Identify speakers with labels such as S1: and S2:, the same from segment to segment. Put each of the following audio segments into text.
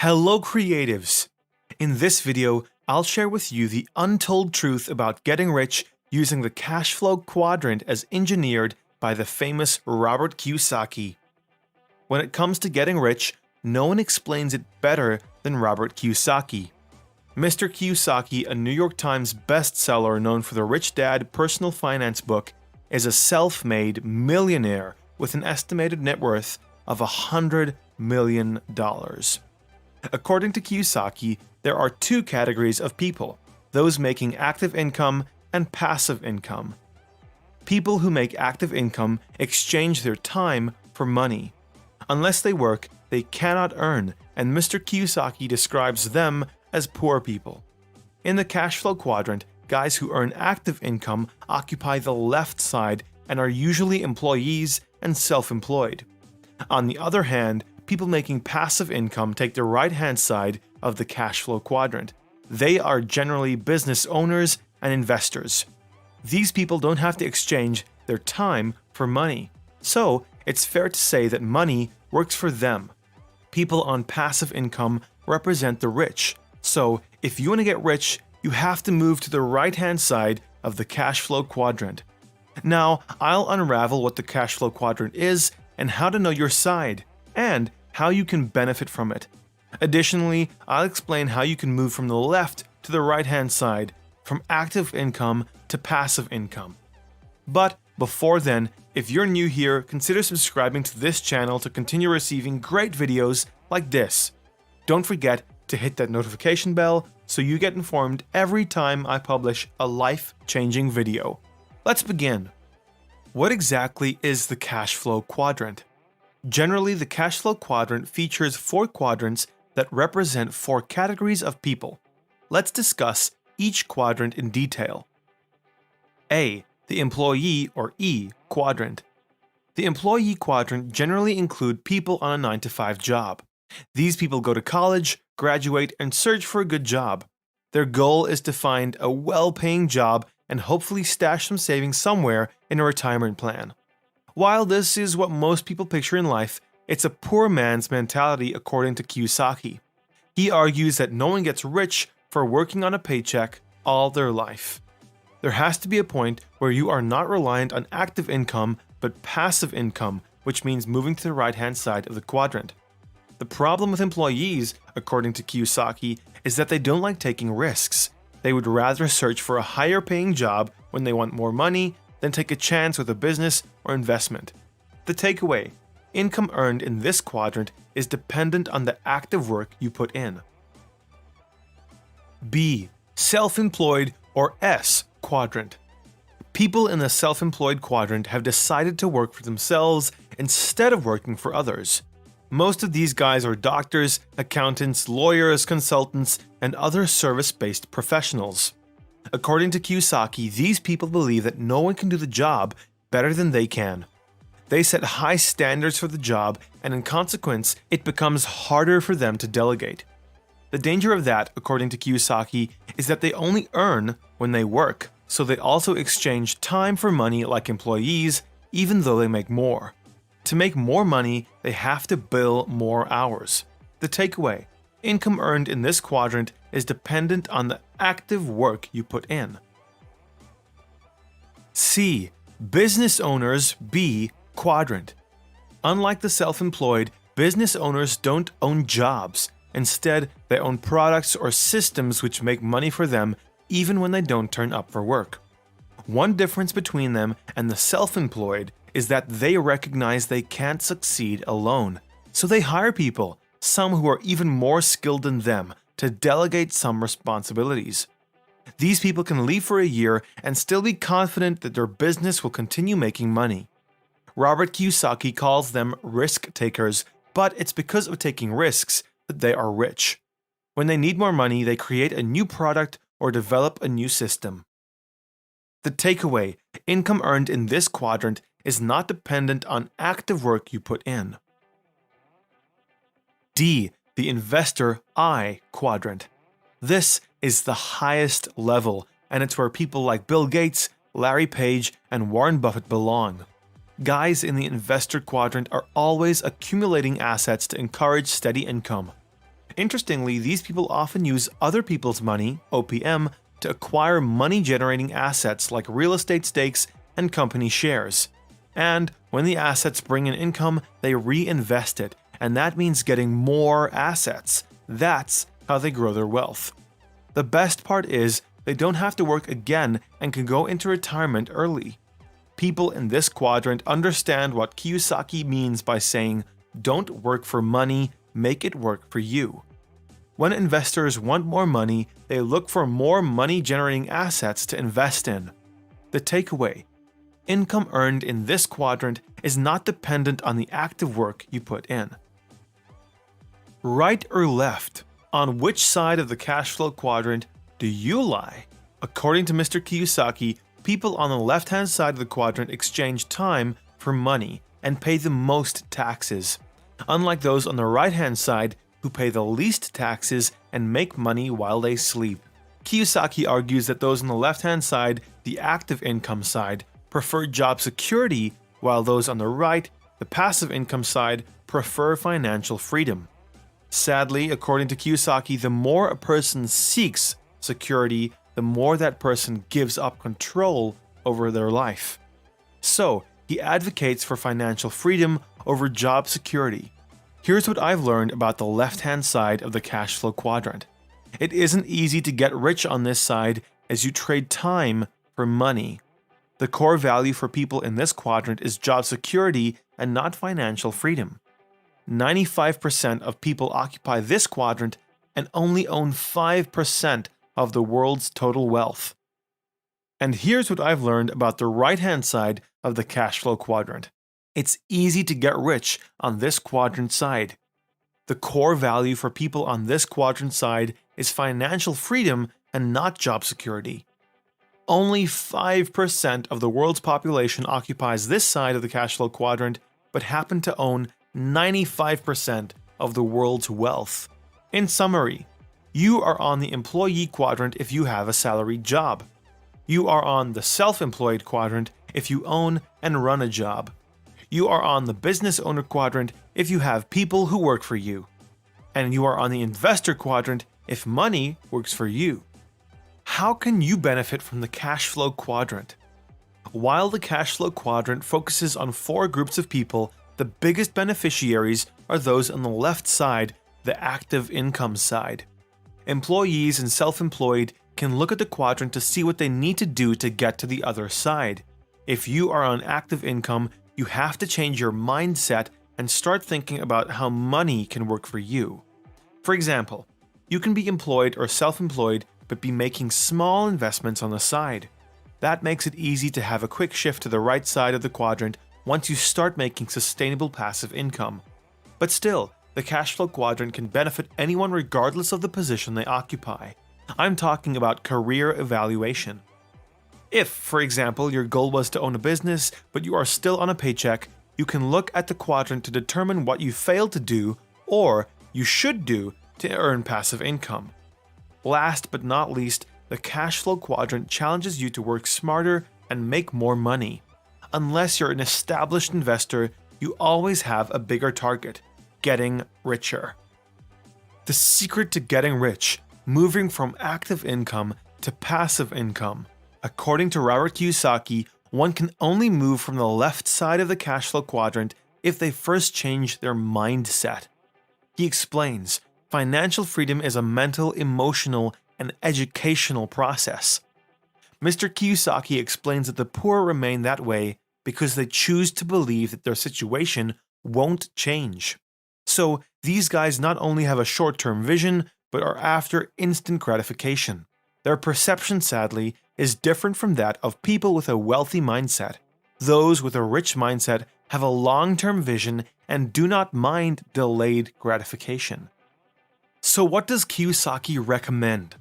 S1: Hello creatives! In this video, I'll share with you the untold truth about getting rich using the Cashflow Quadrant as engineered by the famous Robert Kiyosaki. When it comes to getting rich, no one explains it better than Robert Kiyosaki. Mr. Kiyosaki, a New York Times bestseller known for the Rich Dad personal finance book, is a self-made millionaire with an estimated net worth of $100 million. According to Kiyosaki, there are two categories of people, those making active income and passive income. People who make active income exchange their time for money. Unless they work, they cannot earn, and Mr. Kiyosaki describes them as poor people. In the Cashflow Quadrant, guys who earn active income occupy the left side and are usually employees and self-employed. On the other hand, people making passive income take the right-hand side of the Cashflow Quadrant. They are generally business owners and investors. These people don't have to exchange their time for money. So, it's fair to say that money works for them. People on passive income represent the rich. So, if you want to get rich, you have to move to the right-hand side of the Cashflow Quadrant. Now, I'll unravel what the Cashflow Quadrant is and how to know your side, and how you can benefit from it. Additionally, I'll explain how you can move from the left to the right-hand side, from active income to passive income. But before then, if you're new here, consider subscribing to this channel to continue receiving great videos like this. Don't forget to hit that notification bell so you get informed every time I publish a life-changing video. Let's begin. What exactly is the Cashflow Quadrant? Generally, the Cashflow Quadrant features 4 quadrants that represent 4 categories of people. Let's discuss each quadrant in detail. A. The Employee or E Quadrant. The Employee Quadrant generally include people on a 9-to-5 job. These people go to college, graduate, and search for a good job. Their goal is to find a well-paying job and hopefully stash some savings somewhere in a retirement plan. While this is what most people picture in life, it's a poor man's mentality according to Kiyosaki. He argues that no one gets rich for working on a paycheck all their life. There has to be a point where you are not reliant on active income but passive income, which means moving to the right-hand side of the quadrant. The problem with employees, according to Kiyosaki, is that they don't like taking risks. They would rather search for a higher paying job when they want more money than take a chance with a business or investment. The takeaway: income earned in this quadrant is dependent on the active work you put in. B. Self-employed or S Quadrant. People in the self-employed quadrant have decided to work for themselves instead of working for others. Most of these guys are doctors, accountants, lawyers, consultants, and other service-based professionals. According to Kiyosaki, these people believe that no one can do the job better than they can. They set high standards for the job, and in consequence, it becomes harder for them to delegate. The danger of that, according to Kiyosaki, is that they only earn when they work, so they also exchange time for money like employees, even though they make more. To make more money, they have to bill more hours. The takeaway: income earned in this quadrant is dependent on the active work you put in. C. Business owners B Quadrant. Unlike the self-employed, business owners don't own jobs. Instead, they own products or systems which make money for them even when they don't turn up for work. One difference between them and the self-employed is that they recognize they can't succeed alone. So they hire people, some who are even more skilled than them, to delegate some responsibilities. These people can leave for a year and still be confident that their business will continue making money. Robert Kiyosaki calls them risk takers, but it's because of taking risks that they are rich. When they need more money, they create a new product or develop a new system. The takeaway: income earned in this quadrant is not dependent on active work you put in. D. The Investor I Quadrant. This is the highest level, and it's where people like Bill Gates, Larry Page, and Warren Buffett belong. Guys in the investor quadrant are always accumulating assets to encourage steady income. Interestingly, these people often use other people's money, OPM, to acquire money-generating assets like real estate stakes and company shares. And when the assets bring in income, they reinvest it, and that means getting more assets. That's how they grow their wealth. The best part is they don't have to work again and can go into retirement early. People in this quadrant understand what Kiyosaki means by saying, "Don't work for money, make it work for you." When investors want more money, they look for more money-generating assets to invest in. The takeaway: income earned in this quadrant is not dependent on the active work you put in. Right or left? On which side of the cash flow quadrant do you lie? According to Mr. Kiyosaki, people on the left-hand side of the quadrant exchange time for money and pay the most taxes, unlike those on the right-hand side who pay the least taxes and make money while they sleep. Kiyosaki argues that those on the left-hand side, the active income side, prefer job security, while those on the right, the passive income side, prefer financial freedom. Sadly, according to Kiyosaki, the more a person seeks security, the more that person gives up control over their life. So, he advocates for financial freedom over job security. Here's what I've learned about the left-hand side of the cash flow quadrant. It isn't easy to get rich on this side as you trade time for money. The core value for people in this quadrant is job security and not financial freedom. 95% of people occupy this quadrant and only own 5% of the world's total wealth. And here's what I've learned about the right-hand side of the cash flow quadrant. It's easy to get rich on this quadrant side. The core value for people on this quadrant side is financial freedom and not job security. Only 5% of the world's population occupies this side of the cash flow quadrant, but happen to own 95% of the world's wealth. In summary, you are on the employee quadrant if you have a salaried job. You are on the self-employed quadrant if you own and run a job. You are on the business owner quadrant if you have people who work for you. And you are on the investor quadrant if money works for you. How can you benefit from the cash flow quadrant? While the cash flow quadrant focuses on 4 groups of people, the biggest beneficiaries are those on the left side, the active income side. Employees and self-employed can look at the quadrant to see what they need to do to get to the other side. If you are on active income, you have to change your mindset and start thinking about how money can work for you. For example, you can be employed or self-employed but be making small investments on the side. That makes it easy to have a quick shift to the right side of the quadrant once you start making sustainable passive income. But still, the cash flow quadrant can benefit anyone regardless of the position they occupy. I'm talking about career evaluation. If, for example, your goal was to own a business but you are still on a paycheck, you can look at the quadrant to determine what you failed to do or you should do to earn passive income. Last but not least, the cash flow quadrant challenges you to work smarter and make more money. Unless you're an established investor, you always have a bigger target: getting richer. The secret to getting rich: moving from active income to passive income. According to Robert Kiyosaki, one can only move from the left side of the cash flow quadrant if they first change their mindset. He explains, financial freedom is a mental, emotional, and educational process. Mr. Kiyosaki explains that the poor remain that way because they choose to believe that their situation won't change. So these guys not only have a short-term vision, but are after instant gratification. Their perception, sadly, is different from that of people with a wealthy mindset. Those with a rich mindset have a long-term vision and do not mind delayed gratification. So what does Kiyosaki recommend?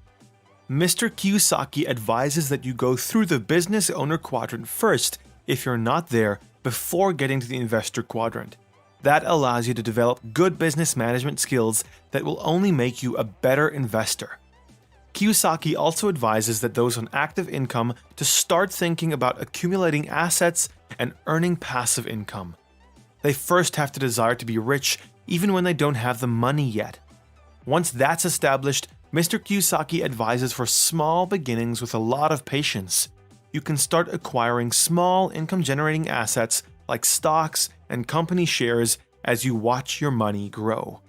S1: Mr. Kiyosaki advises that you go through the business owner quadrant first if you're not there before getting to the investor quadrant. That allows you to develop good business management skills that will only make you a better investor. Kiyosaki also advises that those on active income to start thinking about accumulating assets and earning passive income. They first have to desire to be rich even when they don't have the money yet. Once that's established, Mr. Kiyosaki advises for small beginnings with a lot of patience. You can start acquiring small income-generating assets like stocks and company shares as you watch your money grow.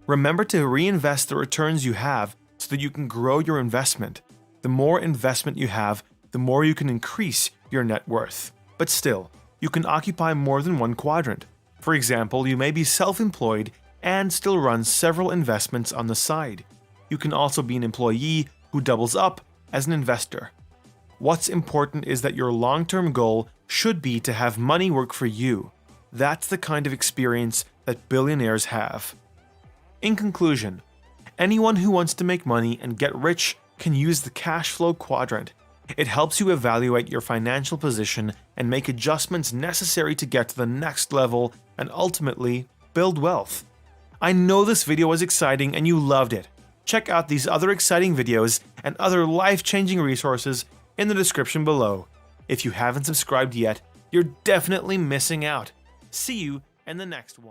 S1: Remember to reinvest the returns you have so that you can grow your investment. The more investment you have, the more you can increase your net worth. But still, you can occupy more than one quadrant. For example, you may be self-employed and still run several investments on the side. You can also be an employee who doubles up as an investor. What's important is that your long-term goal should be to have money work for you. That's the kind of experience that billionaires have. In conclusion, anyone who wants to make money and get rich can use the Cashflow Quadrant. It helps you evaluate your financial position and make adjustments necessary to get to the next level and ultimately build wealth. I know this video was exciting and you loved it. Check out these other exciting videos and other life-changing resources in the description below. If you haven't subscribed yet, you're definitely missing out. See you in the next one.